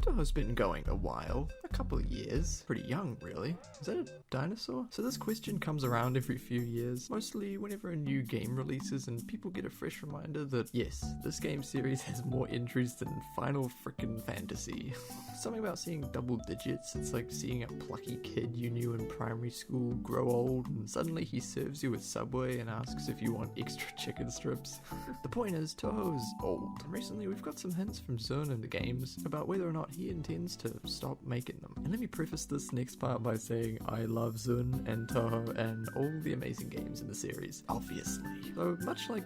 Touhou's been going a while, a couple of years. Pretty young, really. Is that a dinosaur? So this question comes around every few years, mostly whenever a new game releases and people get a fresh reminder that, yes, this game series has more entries than Final Frickin' Fantasy. Something about seeing double digits, it's like seeing a plucky kid you knew in primary school grow old and suddenly he serves you with Subway and asks if you want extra chicken strips. The point is, Touhou's old, and recently we've got some hints from Zone in the games about whether or not he intends to stop making them. And let me preface this next part by saying I love Zun and Touhou and all the amazing games in the series, obviously. Though much like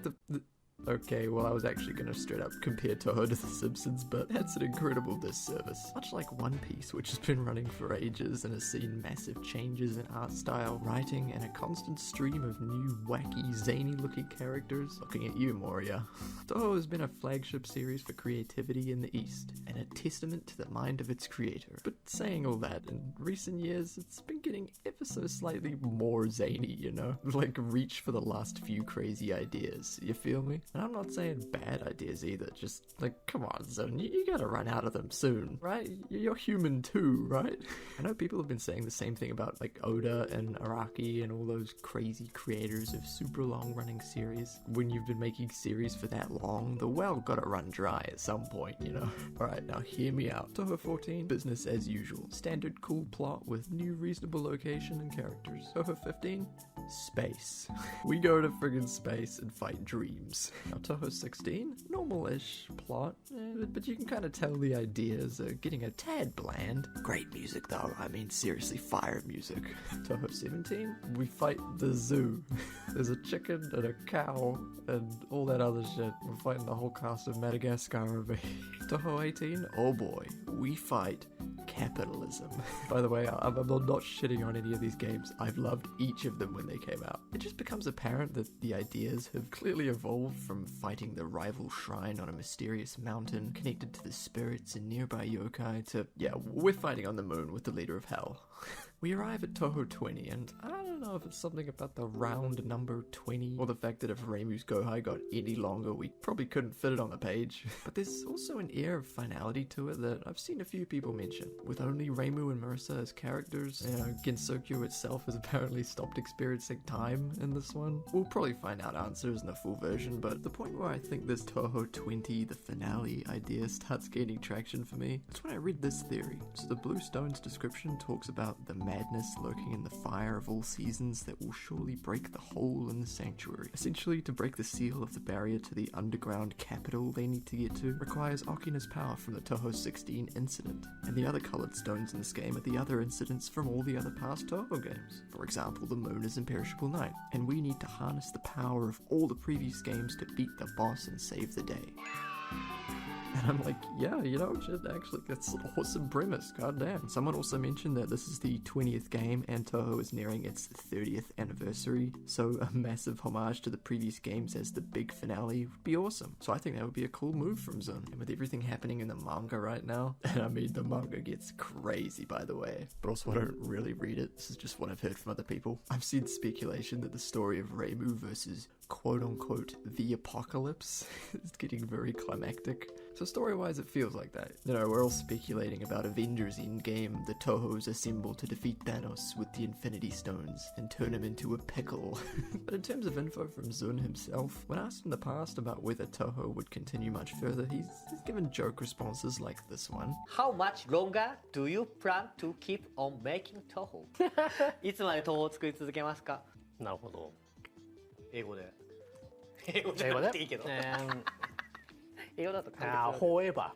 Okay, well I was actually going to straight up compare Touhou to The Simpsons, but that's an incredible disservice. Much like One Piece, which has been running for ages and has seen massive changes in art style, writing, and a constant stream of new, wacky, zany-looking characters. Looking at you, Moria. Touhou has been a flagship series for creativity in the East, and a testament to the mind of its creator. But saying all that, in recent years, it's been getting ever so slightly more zany, you know? Like, reach for the last few crazy ideas, you feel me? And I'm not saying bad ideas either, just like, come on, Zone, you gotta run out of them soon, right? You're human too, right? I know people have been saying the same thing about like Oda and Araki and all those crazy creators of super long running series. When you've been making series for that long, the well gotta run dry at some point, you know? Alright, now hear me out. Touhou 14, business as usual. Standard cool plot with new reasonable location and characters. Touhou 15, space. We go to friggin' space and fight dreams. Now Touhou 16, normal-ish plot, but you can kind of tell the ideas are getting a tad bland. Great music though, I mean seriously fire music. Touhou 17, we fight the zoo. There's a chicken and a cow and all that other shit. We're fighting the whole cast of Madagascar over here. Touhou 18, oh boy, we fight capitalism. By the way, I'm not shitting on any of these games. I've loved each of them when they came out. It just becomes apparent that the ideas have clearly evolved from fighting the rival shrine on a mysterious mountain connected to the spirits and nearby yokai to, yeah, we're fighting on the moon with the leader of hell. We arrive at Touhou 20, and I don't know if it's something about the round number 20, or the fact that if Reimu's Gohai got any longer, we probably couldn't fit it on the page. But there's also an air of finality to it that I've seen a few people mention. With only Reimu and Marissa as characters, Gensokyo itself has apparently stopped experiencing time in this one. We'll probably find out answers in the full version, but the point where I think this Touhou 20, the finale idea starts gaining traction for me, it's when I read this theory. So the Blue Stone's description talks about the madness lurking in the fire of all seasons that will surely break the hole in the sanctuary. Essentially, to break the seal of the barrier to the underground capital they need to get to requires Okina's power from the Touhou 16 incident, and the other coloured stones in this game are the other incidents from all the other past Touhou games. For example, the moon is Imperishable Night, and we need to harness the power of all the previous games to beat the boss and save the day. And I'm like, yeah, you know, shit, actually, that's an awesome premise, goddamn. Someone also mentioned that this is the 20th game and Touhou is nearing its 30th anniversary, so a massive homage to the previous games as the big finale would be awesome. So I think that would be a cool move from Zun. And with everything happening in the manga right now, and I mean, the manga gets crazy, by the way, but also I don't really read it, this is just what I've heard from other people. I've seen speculation that the story of Reimu versus quote-unquote the apocalypse is getting very climactic. So story-wise, it feels like that. You know, we're all speculating about Avengers Endgame, the Touhou's assemble to defeat Thanos with the Infinity Stones and turn him into a pickle. But in terms of info from Zun himself, when asked in the past about whether Touhou would continue much further, he's given joke responses like this one. How much longer do you plan to keep on making Touhou? いつまで Touhou を作り続けますか? なるほど。英語で。英語じゃなくていいけど。Forever.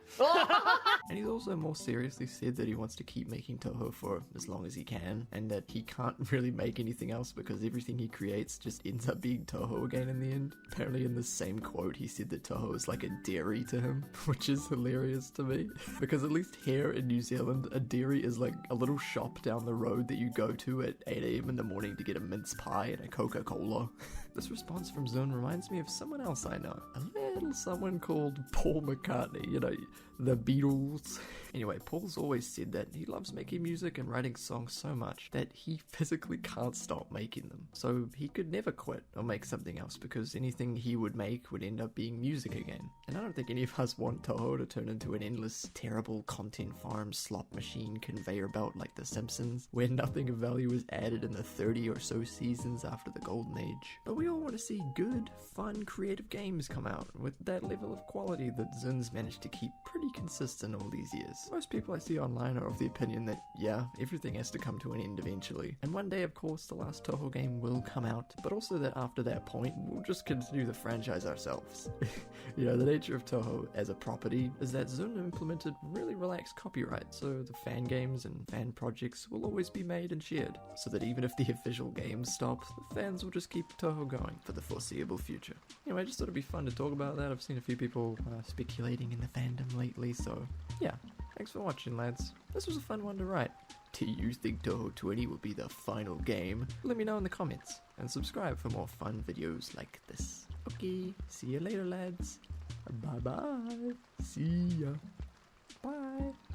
And he's also more seriously said that he wants to keep making Touhou for as long as he can, and that he can't really make anything else because everything he creates just ends up being Touhou again in the end. Apparently in the same quote he said that Touhou is like a dairy to him, which is hilarious to me. Because at least here in New Zealand, a dairy is like a little shop down the road that you go to at 8 AM in the morning to get a mince pie and a Coca-Cola. This response from Zun reminds me of someone else I know. A little someone called Paul McCartney, you know, the Beatles. Anyway, Paul's always said that he loves making music and writing songs so much that he physically can't stop making them. So he could never quit or make something else because anything he would make would end up being music again. And I don't think any of us want Touhou to turn into an endless, terrible content farm slot machine conveyor belt like The Simpsons, where nothing of value is added in the 30 or so seasons after the golden age. But we all want to see good, fun, creative games come out with that level of quality that Zun's managed to keep pretty consistent all these years. Most people I see online are of the opinion that, yeah, everything has to come to an end eventually. And one day, of course, the last Touhou game will come out, but also that after that point, we'll just continue the franchise ourselves. You know, the nature of Touhou as a property is that Zun implemented really relaxed copyright, so the fan games and fan projects will always be made and shared, so that even if the official game stops, the fans will just keep Touhou going for the foreseeable future. Anyway, I just thought it'd be fun to talk about that. I've seen a few people speculating in the fandom lately, so yeah. Thanks for watching, lads. This was a fun one to write. Do you think Touhou 20 will be the final game? Let me know in the comments, and subscribe for more fun videos like this. Okay, see you later, lads. Bye bye. See ya. Bye.